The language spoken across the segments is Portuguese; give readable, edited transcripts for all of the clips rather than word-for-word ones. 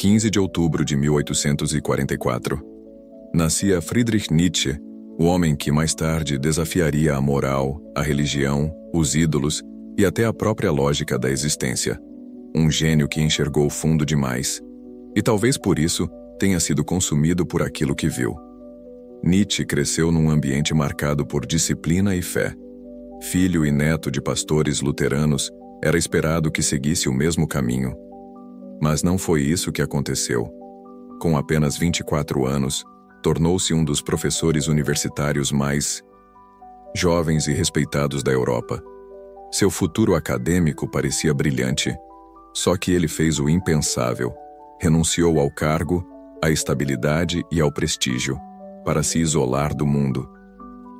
15 de outubro de 1844. Nascia Friedrich Nietzsche, o homem que mais tarde desafiaria a moral, a religião, os ídolos e até a própria lógica da existência. Um gênio que enxergou fundo demais, e talvez por isso tenha sido consumido por aquilo que viu. Nietzsche cresceu num ambiente marcado por disciplina e fé. Filho e neto de pastores luteranos, era esperado que seguisse o mesmo caminho. Mas não foi isso que aconteceu. Com apenas 24 anos, tornou-se um dos professores universitários mais jovens e respeitados da Europa. Seu futuro acadêmico parecia brilhante. Só que ele fez o impensável. Renunciou ao cargo, à estabilidade e ao prestígio, para se isolar do mundo.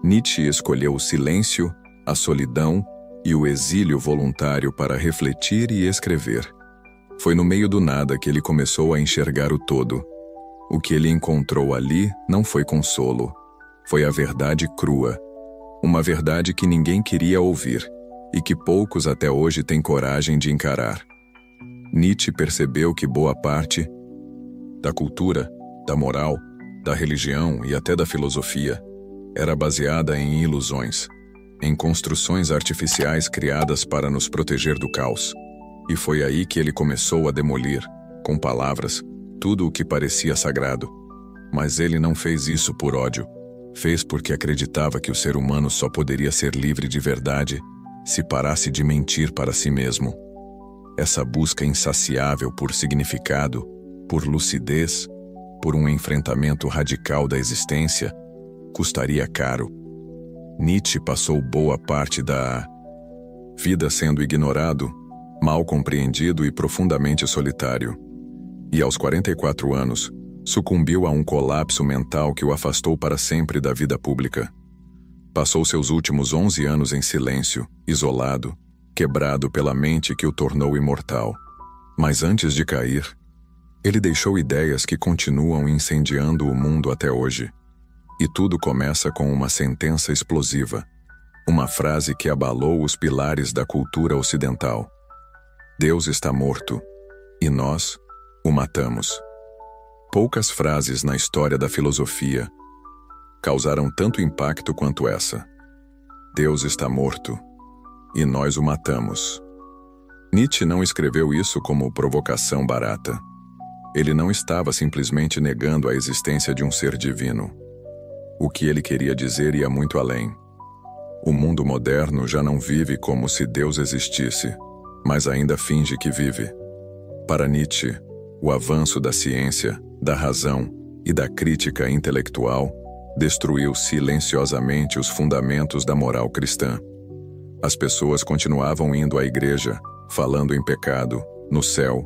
Nietzsche escolheu o silêncio, a solidão e o exílio voluntário para refletir e escrever. Foi no meio do nada que ele começou a enxergar o todo. O que ele encontrou ali não foi consolo. Foi a verdade crua. Uma verdade que ninguém queria ouvir e que poucos até hoje têm coragem de encarar. Nietzsche percebeu que boa parte da cultura, da moral, da religião e até da filosofia era baseada em ilusões, em construções artificiais criadas para nos proteger do caos. E foi aí que ele começou a demolir, com palavras, tudo o que parecia sagrado. Mas ele não fez isso por ódio. Fez porque acreditava que o ser humano só poderia ser livre de verdade se parasse de mentir para si mesmo. Essa busca insaciável por significado, por lucidez, por um enfrentamento radical da existência, custaria caro. Nietzsche passou boa parte da vida sendo ignorado, mal compreendido e profundamente solitário. E aos 44 anos, sucumbiu a um colapso mental que o afastou para sempre da vida pública. Passou seus últimos 11 anos em silêncio, isolado, quebrado pela mente que o tornou imortal. Mas antes de cair, ele deixou ideias que continuam incendiando o mundo até hoje. E tudo começa com uma sentença explosiva, uma frase que abalou os pilares da cultura ocidental. Deus está morto, e nós o matamos. Poucas frases na história da filosofia causaram tanto impacto quanto essa. Deus está morto, e nós o matamos. Nietzsche não escreveu isso como provocação barata. Ele não estava simplesmente negando a existência de um ser divino. O que ele queria dizer ia muito além. O mundo moderno já não vive como se Deus existisse, mas ainda finge que vive. Para Nietzsche, o avanço da ciência, da razão e da crítica intelectual destruiu silenciosamente os fundamentos da moral cristã. As pessoas continuavam indo à igreja, falando em pecado, no céu,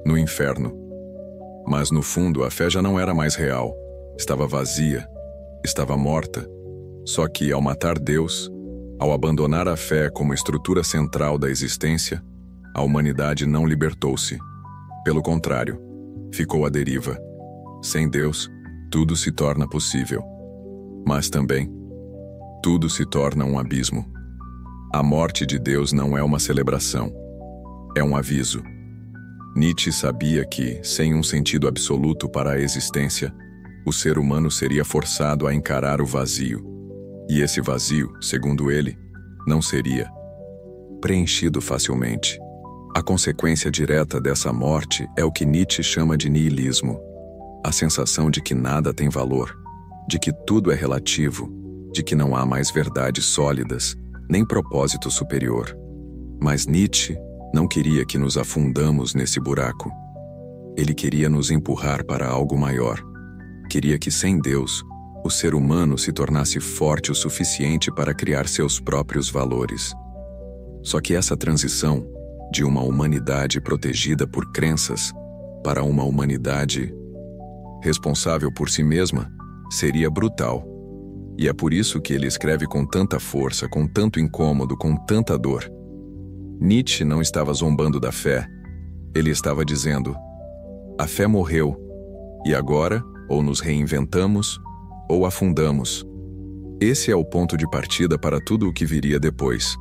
no inferno. Mas no fundo a fé já não era mais real, estava vazia, estava morta. Só que ao matar Deus, ao abandonar a fé como estrutura central da existência, a humanidade não libertou-se. Pelo contrário, ficou à deriva. Sem Deus, tudo se torna possível. Mas também, tudo se torna um abismo. A morte de Deus não é uma celebração, é um aviso. Nietzsche sabia que, sem um sentido absoluto para a existência, o ser humano seria forçado a encarar o vazio. E esse vazio, segundo ele, não seria preenchido facilmente. A consequência direta dessa morte é o que Nietzsche chama de niilismo. A sensação de que nada tem valor, de que tudo é relativo, de que não há mais verdades sólidas, nem propósito superior. Mas Nietzsche não queria que nos afundamos nesse buraco. Ele queria nos empurrar para algo maior. Queria que, sem Deus, o ser humano se tornasse forte o suficiente para criar seus próprios valores. Só que essa transição, de uma humanidade protegida por crenças para uma humanidade responsável por si mesma, seria brutal. E é por isso que ele escreve com tanta força, com tanto incômodo, com tanta dor. Nietzsche não estava zombando da fé. Ele estava dizendo: a fé morreu, e agora ou nos reinventamos ou afundamos. Esse é o ponto de partida para tudo o que viria depois.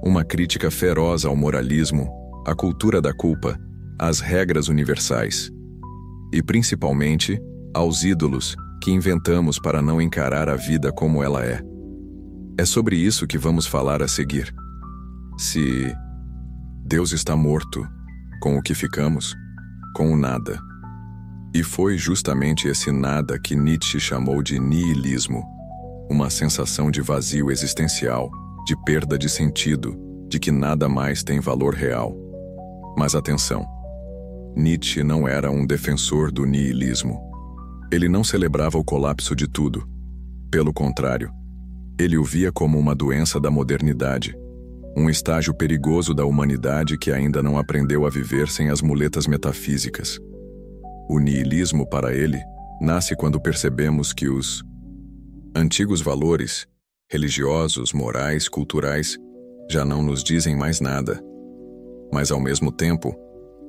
Uma crítica feroz ao moralismo, à cultura da culpa, às regras universais. e principalmente aos ídolos que inventamos para não encarar a vida como ela é. É sobre isso que vamos falar a seguir. Se Deus está morto, com o que ficamos? Com o nada. E foi justamente esse nada que Nietzsche chamou de niilismo, uma sensação de vazio existencial, de perda de sentido, de que nada mais tem valor real. Mas atenção, Nietzsche não era um defensor do niilismo. Ele não celebrava o colapso de tudo. Pelo contrário, ele o via como uma doença da modernidade, um estágio perigoso da humanidade que ainda não aprendeu a viver sem as muletas metafísicas. O niilismo, para ele, nasce quando percebemos que os antigos valores, religiosos, morais, culturais, já não nos dizem mais nada. Mas, ao mesmo tempo,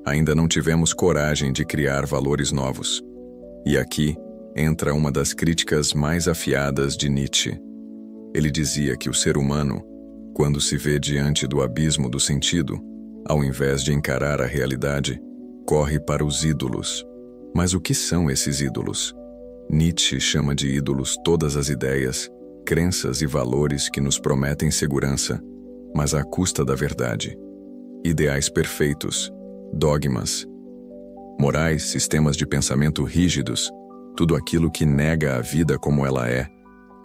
ainda não tivemos coragem de criar valores novos. E aqui entra uma das críticas mais afiadas de Nietzsche. Ele dizia que o ser humano, quando se vê diante do abismo do sentido, ao invés de encarar a realidade, corre para os ídolos. Mas o que são esses ídolos? Nietzsche chama de ídolos todas as ideias, crenças e valores que nos prometem segurança, mas à custa da verdade. Ideais perfeitos, dogmas, morais, sistemas de pensamento rígidos, tudo aquilo que nega a vida como ela é,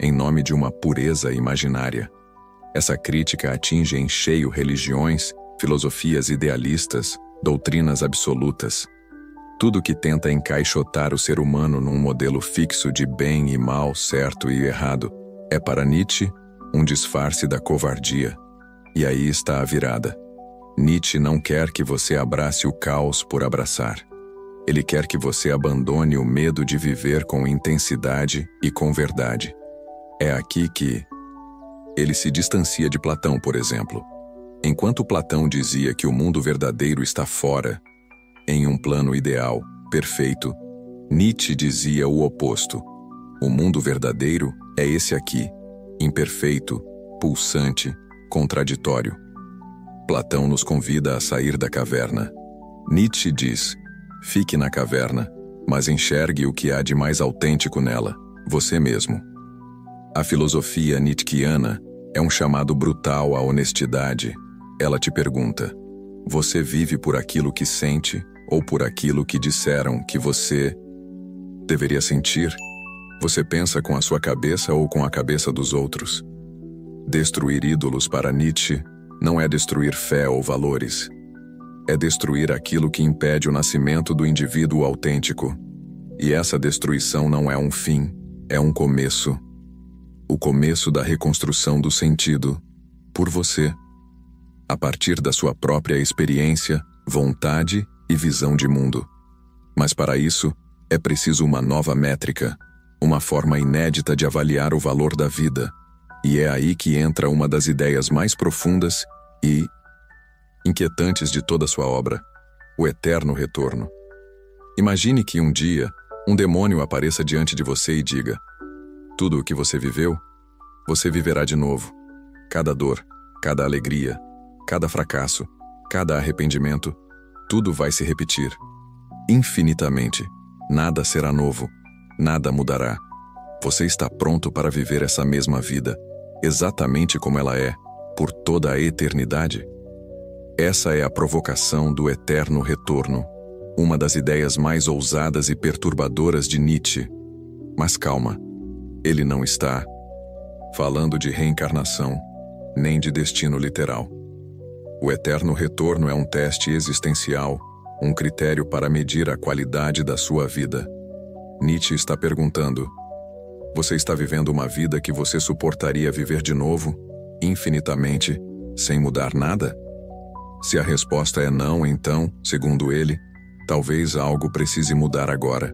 em nome de uma pureza imaginária. Essa crítica atinge em cheio religiões, filosofias idealistas, doutrinas absolutas. Tudo que tenta encaixotar o ser humano num modelo fixo de bem e mal, certo e errado, é para Nietzsche um disfarce da covardia. E aí está a virada. Nietzsche não quer que você abrace o caos por abraçar. Ele quer que você abandone o medo de viver com intensidade e com verdade. É aqui que ele se distancia de Platão, por exemplo. Enquanto Platão dizia que o mundo verdadeiro está fora, em um plano ideal, perfeito, Nietzsche dizia o oposto. O mundo verdadeiro é esse aqui, imperfeito, pulsante, contraditório. Platão nos convida a sair da caverna. Nietzsche diz: fique na caverna, mas enxergue o que há de mais autêntico nela, você mesmo. A filosofia nietzschiana é um chamado brutal à honestidade. Ela te pergunta: você vive por aquilo que sente ou por aquilo que disseram que você deveria sentir? Você pensa com a sua cabeça ou com a cabeça dos outros? Destruir ídolos para Nietzsche não é destruir fé ou valores. É destruir aquilo que impede o nascimento do indivíduo autêntico. E essa destruição não é um fim, é um começo. O começo da reconstrução do sentido, por você, a partir da sua própria experiência, vontade e visão de mundo. Mas para isso, é preciso uma nova métrica, uma forma inédita de avaliar o valor da vida. E é aí que entra uma das ideias mais profundas e inquietantes de toda sua obra, o eterno retorno. Imagine que um dia, um demônio apareça diante de você e diga: tudo o que você viveu, você viverá de novo. Cada dor, cada alegria, cada fracasso, cada arrependimento, tudo vai se repetir. Infinitamente. Nada será novo. Nada mudará. Você está pronto para viver essa mesma vida, exatamente como ela é, por toda a eternidade? Essa é a provocação do eterno retorno, uma das ideias mais ousadas e perturbadoras de Nietzsche. Mas calma, ele não está falando de reencarnação, nem de destino literal. O eterno retorno é um teste existencial, um critério para medir a qualidade da sua vida. Nietzsche está perguntando: você está vivendo uma vida que você suportaria viver de novo, infinitamente, sem mudar nada? Se a resposta é não, então, segundo ele, talvez algo precise mudar agora.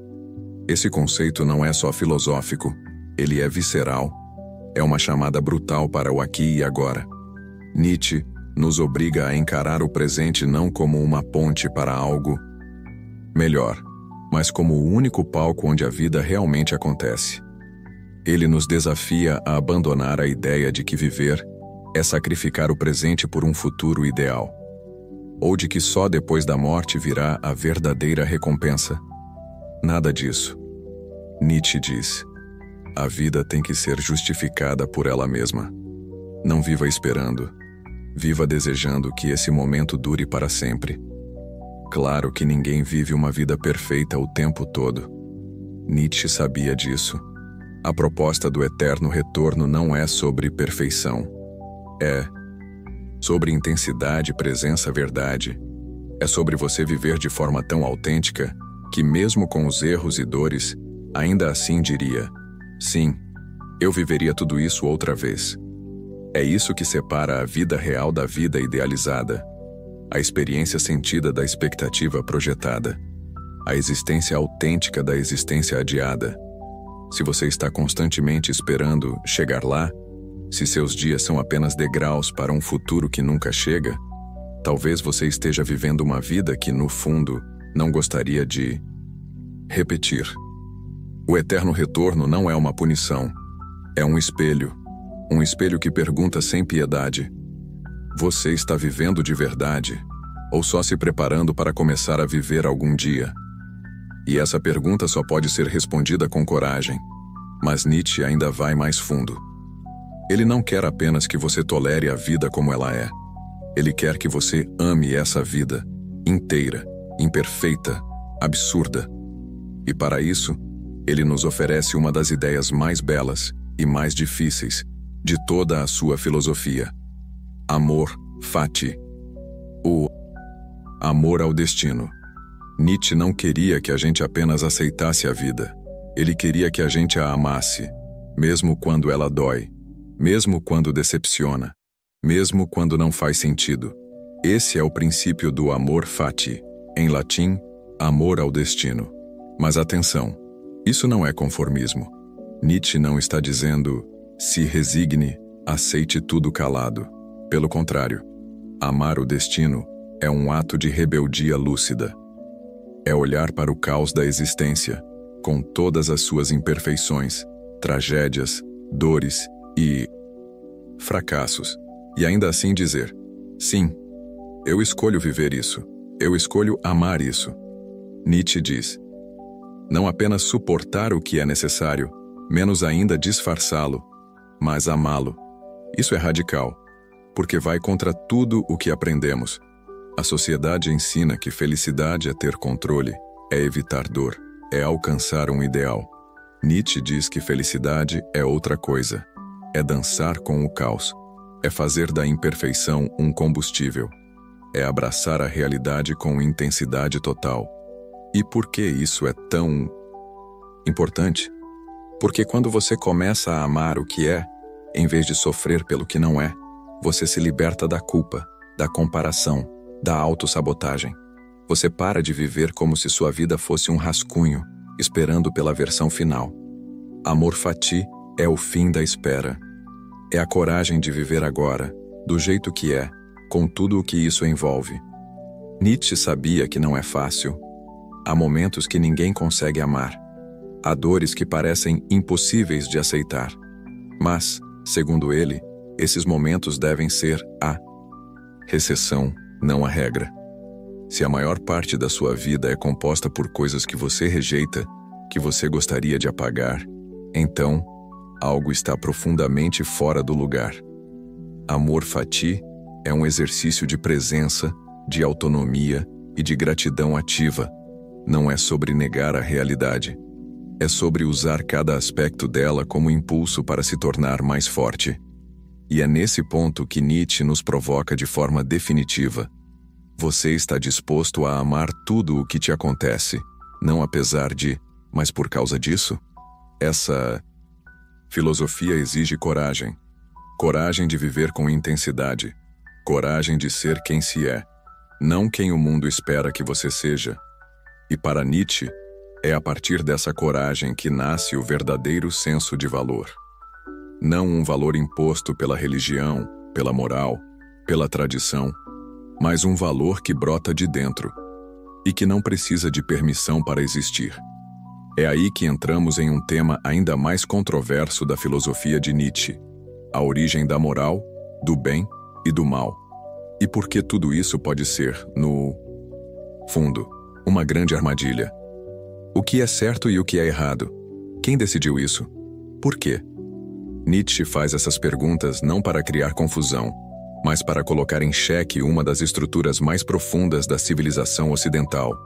Esse conceito não é só filosófico, ele é visceral. É uma chamada brutal para o aqui e agora. Nietzsche nos obriga a encarar o presente não como uma ponte para algo melhor, mas como o único palco onde a vida realmente acontece. Ele nos desafia a abandonar a ideia de que viver é sacrificar o presente por um futuro ideal, ou de que só depois da morte virá a verdadeira recompensa. Nada disso. Nietzsche diz: a vida tem que ser justificada por ela mesma. Não viva esperando. Viva desejando que esse momento dure para sempre. Claro que ninguém vive uma vida perfeita o tempo todo. Nietzsche sabia disso. A proposta do eterno retorno não é sobre perfeição. É sobre intensidade, presença, verdade. É sobre você viver de forma tão autêntica que, mesmo com os erros e dores, ainda assim diria: sim, eu viveria tudo isso outra vez. É isso que separa a vida real da vida idealizada, a experiência sentida da expectativa projetada, a existência autêntica da existência adiada. Se você está constantemente esperando chegar lá, se seus dias são apenas degraus para um futuro que nunca chega, talvez você esteja vivendo uma vida que, no fundo, não gostaria de repetir. O eterno retorno não é uma punição, é um espelho que pergunta sem piedade: você está vivendo de verdade, ou só se preparando para começar a viver algum dia? E essa pergunta só pode ser respondida com coragem. Mas Nietzsche ainda vai mais fundo. Ele não quer apenas que você tolere a vida como ela é. Ele quer que você ame essa vida, inteira, imperfeita, absurda. E para isso, ele nos oferece uma das ideias mais belas e mais difíceis de toda a sua filosofia: amor fati. O amor ao destino. Nietzsche não queria que a gente apenas aceitasse a vida. Ele queria que a gente a amasse, mesmo quando ela dói, mesmo quando decepciona, mesmo quando não faz sentido. Esse é o princípio do amor fati, em latim, amor ao destino. Mas atenção, isso não é conformismo. Nietzsche não está dizendo: se resigne, aceite tudo calado. Pelo contrário, amar o destino é um ato de rebeldia lúcida. É olhar para o caos da existência, com todas as suas imperfeições, tragédias, dores e fracassos, e ainda assim dizer: sim, eu escolho viver isso, eu escolho amar isso. Nietzsche diz: não apenas suportar o que é necessário, menos ainda disfarçá-lo, mas amá-lo. Isso é radical, porque vai contra tudo o que aprendemos. A sociedade ensina que felicidade é ter controle, é evitar dor, é alcançar um ideal. Nietzsche diz que felicidade é outra coisa. É dançar com o caos. É fazer da imperfeição um combustível. É abraçar a realidade com intensidade total. E por que isso é tão importante? Porque quando você começa a amar o que é, em vez de sofrer pelo que não é, você se liberta da culpa, da comparação, da autossabotagem. Você para de viver como se sua vida fosse um rascunho, esperando pela versão final. Amor fati é o fim da espera. É a coragem de viver agora, do jeito que é, com tudo o que isso envolve. Nietzsche sabia que não é fácil. Há momentos que ninguém consegue amar. Há dores que parecem impossíveis de aceitar. Mas, segundo ele, esses momentos devem ser a exceção, não a regra. Se a maior parte da sua vida é composta por coisas que você rejeita, que você gostaria de apagar, então, algo está profundamente fora do lugar. Amor fati é um exercício de presença, de autonomia e de gratidão ativa. Não é sobre negar a realidade. É sobre usar cada aspecto dela como impulso para se tornar mais forte. E é nesse ponto que Nietzsche nos provoca de forma definitiva. Você está disposto a amar tudo o que te acontece, não apesar de, mas por causa disso? Essa filosofia exige coragem. Coragem de viver com intensidade. Coragem de ser quem se é, não quem o mundo espera que você seja. E para Nietzsche, é a partir dessa coragem que nasce o verdadeiro senso de valor. Não um valor imposto pela religião, pela moral, pela tradição, mas um valor que brota de dentro e que não precisa de permissão para existir. É aí que entramos em um tema ainda mais controverso da filosofia de Nietzsche: a origem da moral, do bem e do mal. E por que tudo isso pode ser, no fundo, uma grande armadilha. O que é certo e o que é errado? Quem decidiu isso? Por quê? Nietzsche faz essas perguntas não para criar confusão, mas para colocar em xeque uma das estruturas mais profundas da civilização ocidental: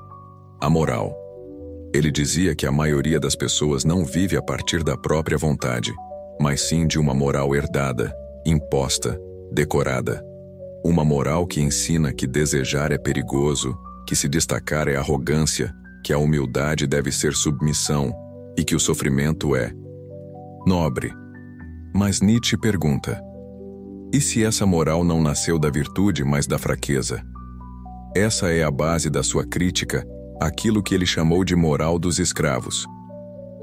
a moral. Ele dizia que a maioria das pessoas não vive a partir da própria vontade, mas sim de uma moral herdada, imposta, decorada. Uma moral que ensina que desejar é perigoso, que se destacar é arrogância, que a humildade deve ser submissão e que o sofrimento é nobre. Mas Nietzsche pergunta: e se essa moral não nasceu da virtude, mas da fraqueza? Essa é a base da sua crítica àquilo que ele chamou de moral dos escravos.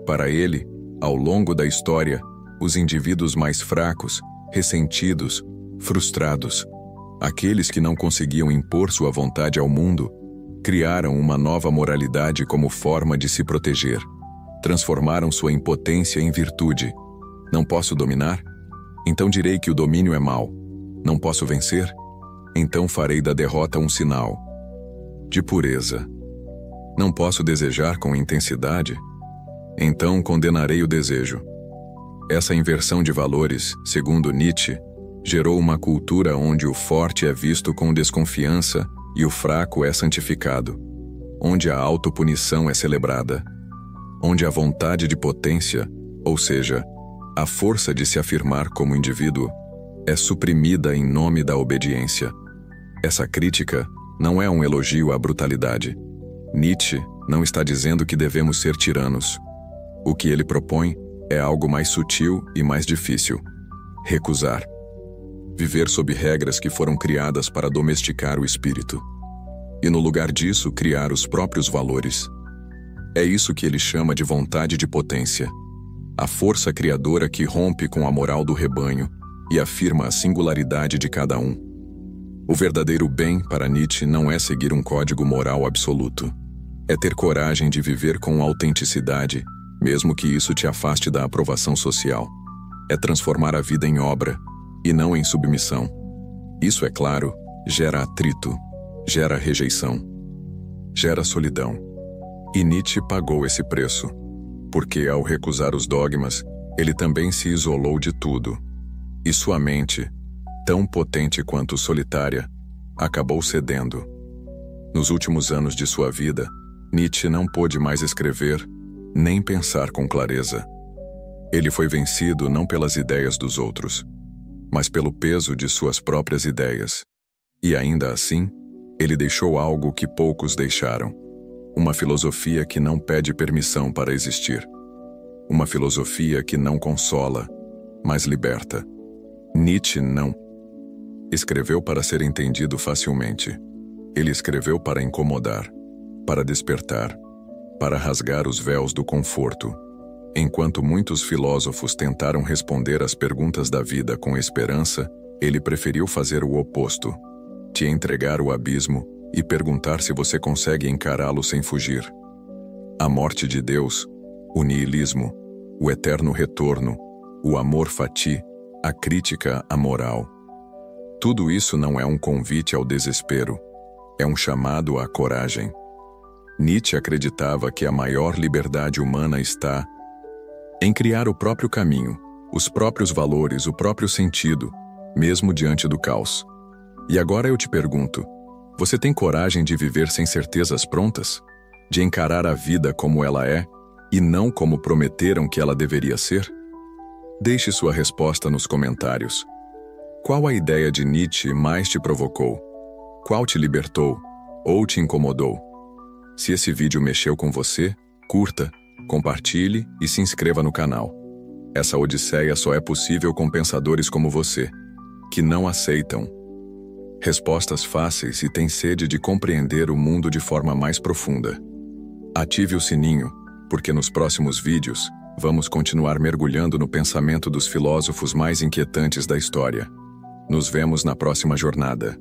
Para ele, ao longo da história, os indivíduos mais fracos, ressentidos, frustrados, aqueles que não conseguiam impor sua vontade ao mundo, criaram uma nova moralidade como forma de se proteger. Transformaram sua impotência em virtude. Não posso dominar? Então direi que o domínio é mau. Não posso vencer? Então farei da derrota um sinal de pureza. Não posso desejar com intensidade? Então condenarei o desejo. Essa inversão de valores, segundo Nietzsche, gerou uma cultura onde o forte é visto com desconfiança e o fraco é santificado, onde a autopunição é celebrada, onde a vontade de potência, ou seja, a força de se afirmar como indivíduo, é suprimida em nome da obediência. Essa crítica não é um elogio à brutalidade. Nietzsche não está dizendo que devemos ser tiranos. O que ele propõe é algo mais sutil e mais difícil: recusar. Viver sob regras que foram criadas para domesticar o espírito. E no lugar disso, criar os próprios valores. É isso que ele chama de vontade de potência. A força criadora que rompe com a moral do rebanho e afirma a singularidade de cada um. O verdadeiro bem, para Nietzsche, não é seguir um código moral absoluto. É ter coragem de viver com autenticidade, mesmo que isso te afaste da aprovação social. É transformar a vida em obra, e não em submissão. Isso, é claro, gera atrito, gera rejeição, gera solidão. E Nietzsche pagou esse preço, porque ao recusar os dogmas, ele também se isolou de tudo. E sua mente, tão potente quanto solitária, acabou cedendo. Nos últimos anos de sua vida, Nietzsche não pôde mais escrever, nem pensar com clareza. Ele foi vencido não pelas ideias dos outros, mas pelo peso de suas próprias ideias. E ainda assim, ele deixou algo que poucos deixaram: uma filosofia que não pede permissão para existir. Uma filosofia que não consola, mas liberta. Nietzsche não escreveu para ser entendido facilmente. Ele escreveu para incomodar, para despertar, para rasgar os véus do conforto. Enquanto muitos filósofos tentaram responder às perguntas da vida com esperança, ele preferiu fazer o oposto: te entregar o abismo e perguntar se você consegue encará-lo sem fugir. A morte de Deus, o niilismo, o eterno retorno, o amor fati, a crítica à moral. Tudo isso não é um convite ao desespero, é um chamado à coragem. Nietzsche acreditava que a maior liberdade humana está em criar o próprio caminho, os próprios valores, o próprio sentido, mesmo diante do caos. E agora eu te pergunto: você tem coragem de viver sem certezas prontas? De encarar a vida como ela é, e não como prometeram que ela deveria ser? Deixe sua resposta nos comentários. Qual a ideia de Nietzsche mais te provocou? Qual te libertou ou te incomodou? Se esse vídeo mexeu com você, curta, compartilhe e se inscreva no canal. Essa odisseia só é possível com pensadores como você, que não aceitam respostas fáceis e têm sede de compreender o mundo de forma mais profunda. Ative o sininho, porque nos próximos vídeos, vamos continuar mergulhando no pensamento dos filósofos mais inquietantes da história. Nos vemos na próxima jornada.